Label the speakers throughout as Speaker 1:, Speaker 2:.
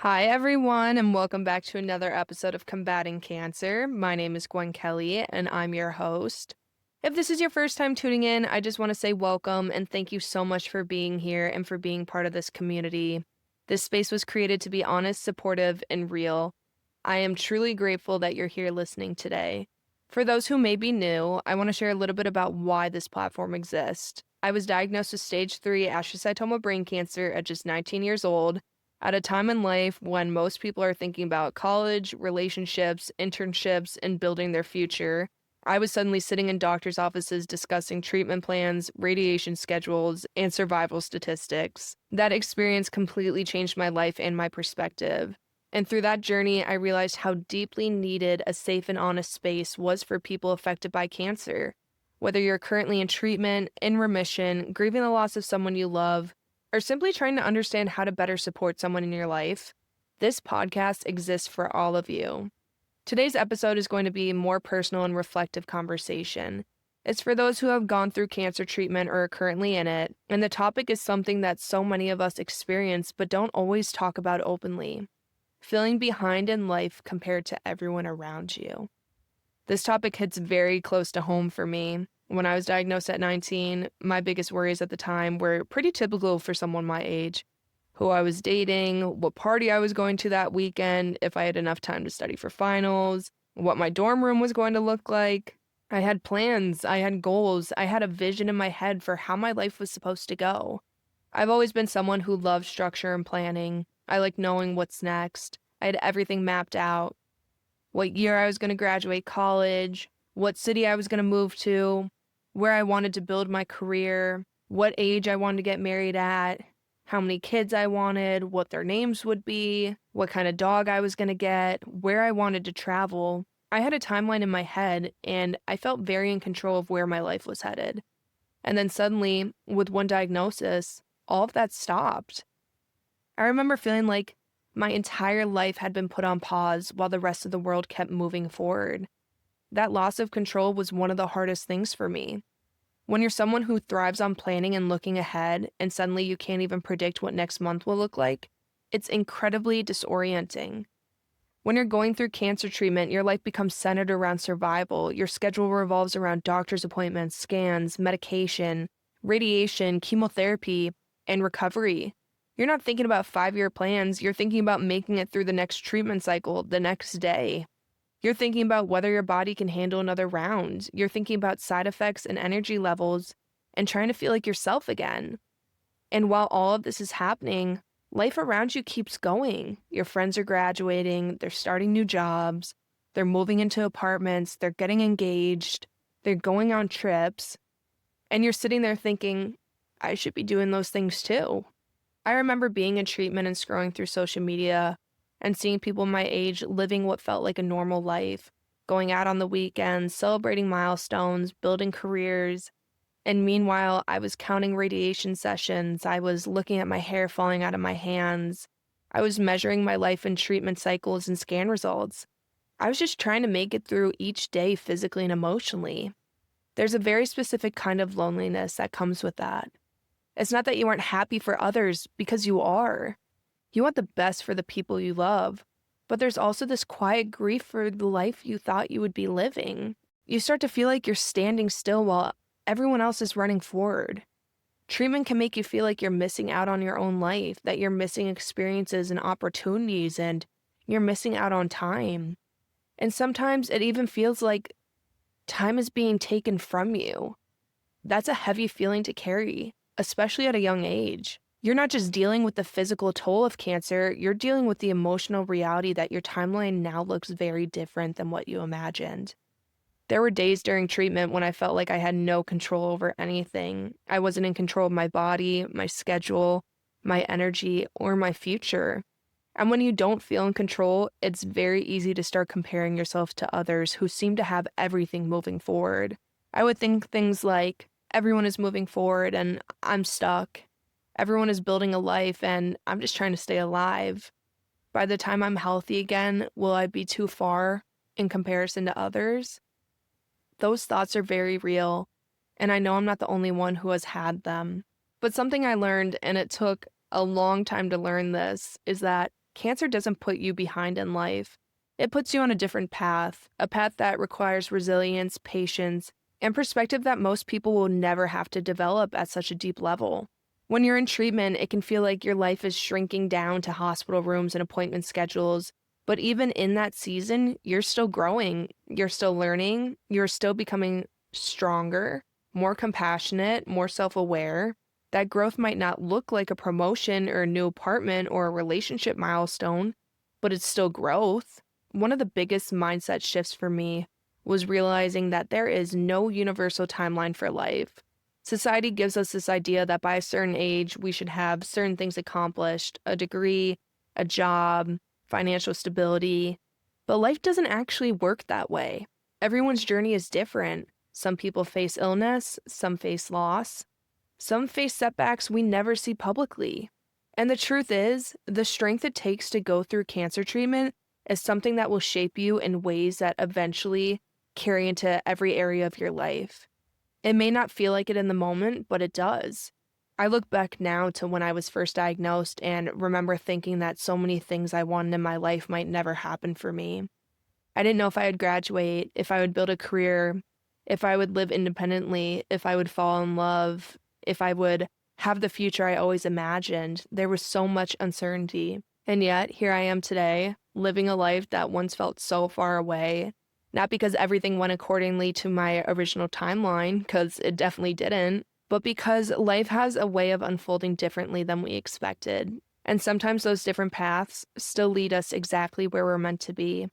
Speaker 1: Hi, everyone, and welcome back to another episode of Combating Cancer. My name is Gwen Kelly, and I'm your host. If this is your first time tuning in, I just want to say welcome and thank you so much for being here and for being part of this community. This space was created to be honest, supportive, and real. I am truly grateful that you're here listening today. For those who may be new, I want to share a little bit about why this platform exists. I was diagnosed with stage 3 astrocytoma brain cancer at just 19 years old at a time in life when most people are thinking about college, relationships, internships, and building their future. I was suddenly sitting in doctors' offices discussing treatment plans, radiation schedules, and survival statistics. That experience completely changed my life and my perspective. And through that journey, I realized how deeply needed a safe and honest space was for people affected by cancer. Whether you're currently in treatment, in remission, grieving the loss of someone you love, or simply trying to understand how to better support someone in your life, this podcast exists for all of you. Today's episode is going to be a more personal and reflective conversation. It's for those who have gone through cancer treatment or are currently in it, and the topic is something that so many of us experience but don't always talk about openly. Feeling behind in life compared to everyone around you. This topic hits very close to home for me. When I was diagnosed at 19, my biggest worries at the time were pretty typical for someone my age. Who I was dating, what party I was going to that weekend, if I had enough time to study for finals, what my dorm room was going to look like. I had plans, I had goals, I had a vision in my head for how my life was supposed to go. I've always been someone who loves structure and planning. I like knowing what's next. I had everything mapped out. What year I was going to graduate college, what city I was going to move to, where I wanted to build my career, what age I wanted to get married at, how many kids I wanted, what their names would be, what kind of dog I was going to get, where I wanted to travel. I had a timeline in my head, and I felt very in control of where my life was headed. And then suddenly, with one diagnosis, all of that stopped. I remember feeling like my entire life had been put on pause while the rest of the world kept moving forward. That loss of control was one of the hardest things for me. When you're someone who thrives on planning and looking ahead, and suddenly you can't even predict what next month will look like, it's incredibly disorienting. When you're going through cancer treatment, your life becomes centered around survival. Your schedule revolves around doctor's appointments, scans, medication, radiation, chemotherapy, and recovery. You're not thinking about 5-year plans, you're thinking about making it through the next treatment cycle the next day. You're thinking about whether your body can handle another round. You're thinking about side effects and energy levels and trying to feel like yourself again. And while all of this is happening, life around you keeps going. Your friends are graduating, they're starting new jobs, they're moving into apartments, they're getting engaged, they're going on trips, and you're sitting there thinking, I should be doing those things too. I remember being in treatment and scrolling through social media and seeing people my age living what felt like a normal life, going out on the weekends, celebrating milestones, building careers. And meanwhile, I was counting radiation sessions. I was looking at my hair falling out of my hands. I was measuring my life in treatment cycles and scan results. I was just trying to make it through each day physically and emotionally. There's a very specific kind of loneliness that comes with that. It's not that you aren't happy for others, because you are. You want the best for the people you love. But there's also this quiet grief for the life you thought you would be living. You start to feel like you're standing still while everyone else is running forward. Treatment can make you feel like you're missing out on your own life, that you're missing experiences and opportunities, and you're missing out on time. And sometimes it even feels like time is being taken from you. That's a heavy feeling to carry, especially at a young age. You're not just dealing with the physical toll of cancer, you're dealing with the emotional reality that your timeline now looks very different than what you imagined. There were days during treatment when I felt like I had no control over anything. I wasn't in control of my body, my schedule, my energy, or my future. And when you don't feel in control, it's very easy to start comparing yourself to others who seem to have everything moving forward. I would think things like, everyone is moving forward and I'm stuck. Everyone is building a life and I'm just trying to stay alive. By the time I'm healthy again, will I be too far in comparison to others? Those thoughts are very real, and I know I'm not the only one who has had them. But something I learned, and it took a long time to learn this, is that cancer doesn't put you behind in life. It puts you on a different path, a path that requires resilience, patience, and perspective that most people will never have to develop at such a deep level. When you're in treatment, it can feel like your life is shrinking down to hospital rooms and appointment schedules. But even in that season, you're still growing, you're still learning, you're still becoming stronger, more compassionate, more self aware. That growth might not look like a promotion or a new apartment or a relationship milestone, but it's still growth. One of the biggest mindset shifts for me was realizing that there is no universal timeline for life. Society gives us this idea that by a certain age, we should have certain things accomplished, a degree, a job, financial stability. But life doesn't actually work that way. Everyone's journey is different. Some people face illness, some face loss, some face setbacks we never see publicly. And the truth is, the strength it takes to go through cancer treatment is something that will shape you in ways that eventually carry into every area of your life. It may not feel like it in the moment, but it does. I look back now to when I was first diagnosed and remember thinking that so many things I wanted in my life might never happen for me. I didn't know if I would graduate, if I would build a career, if I would live independently, if I would fall in love, if I would have the future I always imagined. There was so much uncertainty. And yet, here I am today, living a life that once felt so far away. Not because everything went accordingly to my original timeline, because it definitely didn't, but because life has a way of unfolding differently than we expected. And sometimes those different paths still lead us exactly where we're meant to be.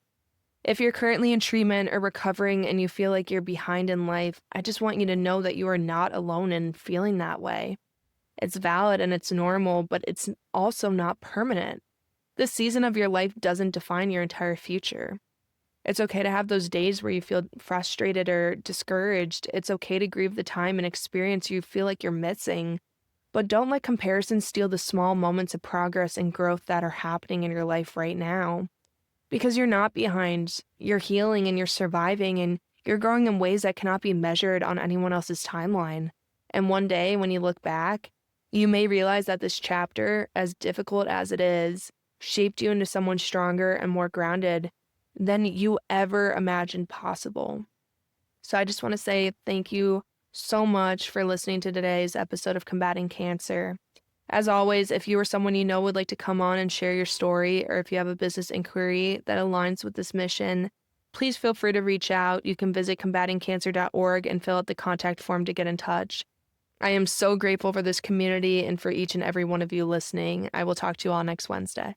Speaker 1: If you're currently in treatment or recovering and you feel like you're behind in life, I just want you to know that you are not alone in feeling that way. It's valid and it's normal, but it's also not permanent. This season of your life doesn't define your entire future. It's okay to have those days where you feel frustrated or discouraged. It's okay to grieve the time and experience you feel like you're missing. But don't let comparison steal the small moments of progress and growth that are happening in your life right now. Because you're not behind. You're healing and you're surviving and you're growing in ways that cannot be measured on anyone else's timeline. And one day when you look back, you may realize that this chapter, as difficult as it is, shaped you into someone stronger and more grounded than you ever imagined possible. So I just want to say thank you so much for listening to today's episode of Combating Cancer. As always, if you or someone you know would like to come on and share your story, or if you have a business inquiry that aligns with this mission, please feel free to reach out. You can visit combatingcancer.org and fill out the contact form to get in touch. I am so grateful for this community and for each and every one of you listening. I will talk to you all next Wednesday.